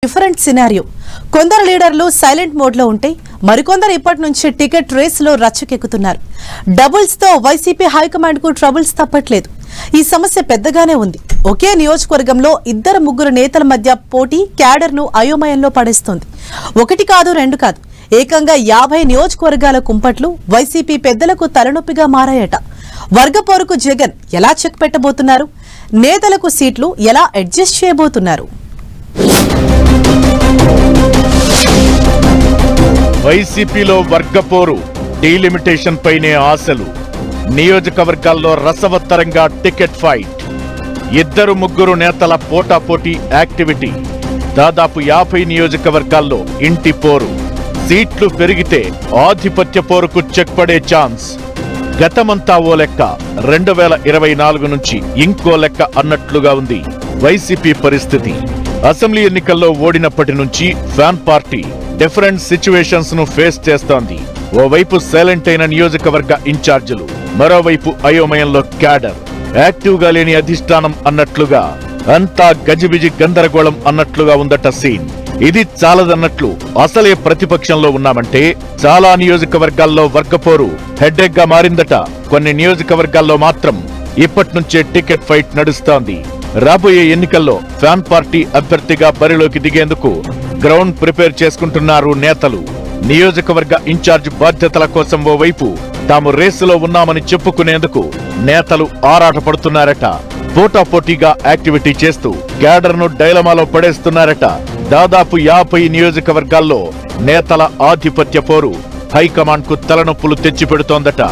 Different scenario. కొందరు లీడర్లు silent mode లో ఉంటే మరికొందరు ఇప్పటి నుంచి టికెట్ రేస్ లో రచ్చకెక్కుతున్నారు. డబుల్స్ తో వైసీపీ హైకమాండ్ కు ట్రబుల్స్ తప్పట్లేదు. ఈ సమస్య పెద్దగానే ఉంది. ఒకే నియోజకవర్గంలో ఇద్దరు ముగ్గురు నేతల మధ్య పోటీ క్యాడర్ ను అయోమయంలో పడేస్తోంది. ఒకటి కాదు రెండు కాదు, ఏకంగా 50 నియోజకవర్గాల కుంపట్లు వైసీపీ పెద్దలకు తలనొప్పిగా మారాయట. వర్గపోరుకు జగన్ ఎలా చెక్ పెట్టబోతున్నారు? నేతలకు సీట్లు ఎలా అడ్జస్ట్ చేయబోతున్నారు? వైసీపీలో వర్గపోరు, డీలిమిటేషన్ పైనే ఆశలు. నియోజకవర్గాల్లో రసవత్తరంగా టికెట్ ఫైట్. ఇద్దరు ముగ్గురు నేతల పోటాపోటీ యాక్టివిటీ. దాదాపు 50 నియోజకవర్గాల్లో ఇంటి పోరు. సీట్లు పెరిగితే ఆధిపత్య పోరుకు చెక్ పడే ఛాన్స్. గతమంతా ఓ లెక్క, 2024 నుంచి ఇంకో లెక్క అన్నట్లుగా ఉంది వైసీపీ పరిస్థితి. అసెంబ్లీ ఎన్నికల్లో ఓడినప్పటి నుంచి ఫ్యాన్ పార్టీ డిఫరెంట్ సిచ్యువేషన్స్ ను ఫేస్ చేస్తోంది. ఓవైపు సైలెంట్ అయిన నియోజకవర్గ ఇన్ఛార్జీలు, మరోవైపు అయోమయంలో క్యాడర్. యాక్టివ్ గా లేని అధిష్టానం అన్నట్లుగా, అంతా గజిబిజి గందరగోళం అన్నట్లుగా ఉందట సీన్. ఇది చాలదన్నట్లు అసలే ప్రతిపక్షంలో ఉన్నామంటే చాలా నియోజకవర్గాల్లో వర్గపోరు హెడ్ఏక్ గా మారిందట. కొన్ని నియోజకవర్గాల్లో మాత్రం ఇప్పటి నుంచే టికెట్ ఫైట్ నడుస్తోంది. రాబోయే ఎన్నికల్లో ఫ్యాన్ పార్టీ అభ్యర్థిగా బరిలోకి దిగేందుకు గ్రౌండ్ ప్రిపేర్ చేసుకుంటున్నారు నేతలు. నియోజకవర్గ ఇన్ఛార్జ్ బాధ్యతల కోసం ఓవైపు తాము రేసులో ఉన్నామని చెప్పుకునేందుకు నేతలు ఆరాటపడుతున్నారట. పోటాపోటీగా యాక్టివిటీ చేస్తూ క్యాడర్ ను డైలమాలో పడేస్తున్నారట. దాదాపు 50 నియోజకవర్గాల్లో నేతల ఆధిపత్య పోరు హైకమాండ్ కు తలనొప్పులు తెచ్చిపెడుతోందట.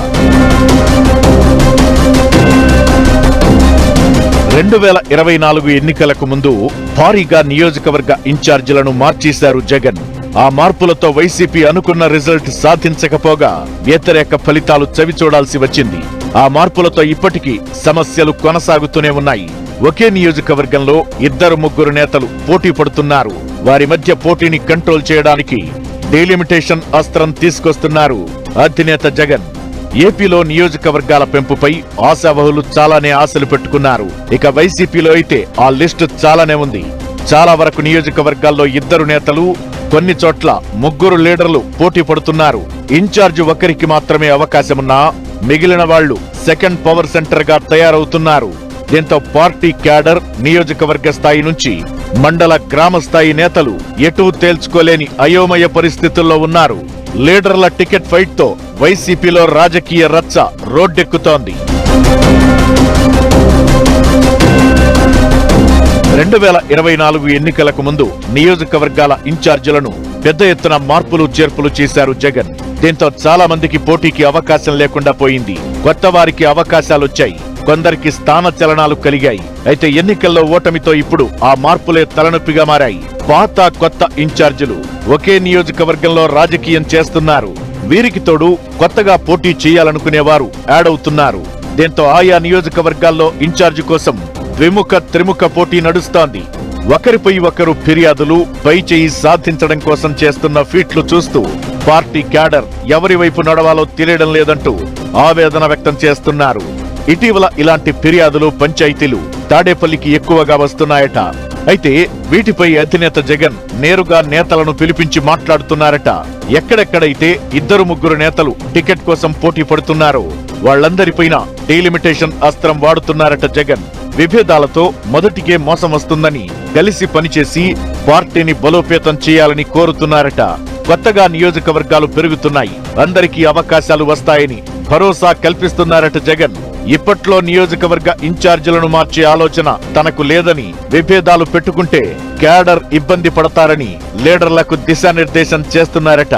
2024 ఎన్నికలకు ముందు భారీగా నియోజకవర్గ ఇన్ఛార్జీలను మార్చేశారు జగన్. ఆ మార్పులతో వైసీపీ అనుకున్న రిజల్ట్ సాధించకపోగా వ్యతిరేక ఫలితాలు చవిచూడాల్సి వచ్చింది. ఆ మార్పులతో ఇప్పటికీ సమస్యలు కొనసాగుతూనే ఉన్నాయి. ఒకే నియోజకవర్గంలో ఇద్దరు ముగ్గురు నేతలు పోటీ పడుతున్నారు. వారి మధ్య పోటీని కంట్రోల్ చేయడానికి డీలిమిటేషన్ అస్త్రం తీసుకొస్తున్నారు అధినేత జగన్. ఏపీలో నియోజకవర్గాల పెంపుపై ఆశావహులు చాలానే ఆశలు పెట్టుకున్నారు. ఇక వైసీపీలో అయితే ఆ లిస్టు చాలానే ఉంది. చాలా వరకు నియోజకవర్గాల్లో ఇద్దరు నేతలు, కొన్ని చోట్ల ముగ్గురు లీడర్లు పోటీ పడుతున్నారు. ఇన్ఛార్జ్ ఒకరికి మాత్రమే అవకాశమున్నా మిగిలిన వాళ్లు సెకండ్ పవర్ సెంటర్ గా తయారవుతున్నారు. దీంతో పార్టీ క్యాడర్ నియోజకవర్గ స్థాయి నుంచి మండల గ్రామ స్థాయి నేతలు ఎటూ తేల్చుకోలేని అయోమయ పరిస్థితుల్లో ఉన్నారు. లీడర్ల టికెట్ ఫైట్ తో వైసీపీలో రాజకీయ రచ్చ రోడ్డెక్కుతోంది. 2024 ఎన్నికలకు ముందు నియోజకవర్గాల ఇన్ఛార్జీలను పెద్ద ఎత్తున మార్పులు చేర్పులు చేశారు జగన్. దీంతో చాలా మందికి పోటీకి అవకాశం లేకుండా పోయింది. కొత్త వారికి అవకాశాలొచ్చాయి. కొందరికి స్థాన చలనాలు కలిగాయి. అయితే ఎన్నికల్లో ఓటమితో ఇప్పుడు ఆ మార్పులే తలనొప్పిగా మారాయి. పాత కొత్త ఇన్ఛార్జీలు ఒకే నియోజకవర్గంలో రాజకీయం చేస్తున్నారు. వీరికి తోడు కొత్తగా పోటీ చేయాలనుకునేవారు యాడ్ అవుతున్నారు. దీంతో ఆయా నియోజకవర్గాల్లో ఇన్ఛార్జి కోసం ద్విముఖ త్రిముఖ పోటీ నడుస్తోంది. ఒకరిపై ఒకరు ఫిర్యాదులు, పై చేయి సాధించడం కోసం చేస్తున్న ఫీట్లు చూస్తూ పార్టీ క్యాడర్ ఎవరి వైపు నడవాలో తెలియడం లేదంటూ ఆవేదన వ్యక్తం చేస్తున్నారు. ఇటీవల ఇలాంటి ఫిర్యాదులు, పంచాయతీలు తాడేపల్లికి ఎక్కువగా వస్తున్నాయట. అయితే వీటిపై అధినేత జగన్ నేరుగా నేతలను పిలిపించి మాట్లాడుతున్నారట. ఎక్కడెక్కడైతే ఇద్దరు ముగ్గురు నేతలు టికెట్ కోసం పోటీ పడుతున్నారో వాళ్లందరిపైన డీలిమిటేషన్ అస్త్రం వాడుతున్నారట జగన్. విభేదాలతో మొదటికే మోసం వస్తుందని కలిసి పనిచేసి పార్టీని బలోపేతం చేయాలని కోరుతున్నారట. కొత్తగా నియోజకవర్గాలు పెరుగుతున్నాయి, అందరికీ అవకాశాలు వస్తాయని భరోసా కల్పిస్తున్నారట జగన్. ఇప్పట్లో నియోజకవర్గ ఇన్ఛార్జీలను మార్చే ఆలోచన తనకు లేదని, విభేదాలు పెట్టుకుంటే క్యాడర్ ఇబ్బంది పడతారని లీడర్లకు దిశానిర్దేశం చేస్తున్నారట.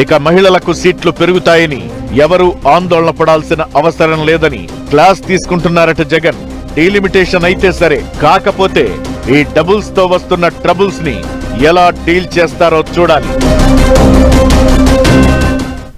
ఇక మహిళలకు సీట్లు పెరుగుతాయని ఎవరూ ఆందోళన పడాల్సిన అవసరం లేదని క్లాస్ తీసుకుంటున్నారట జగన్. డీలిమిటేషన్ అయితే సరే, కాకపోతే ఈ డబుల్స్ తో వస్తున్న ట్రబుల్స్ ని ఎలా డీల్ చేస్తారో చూడాలి.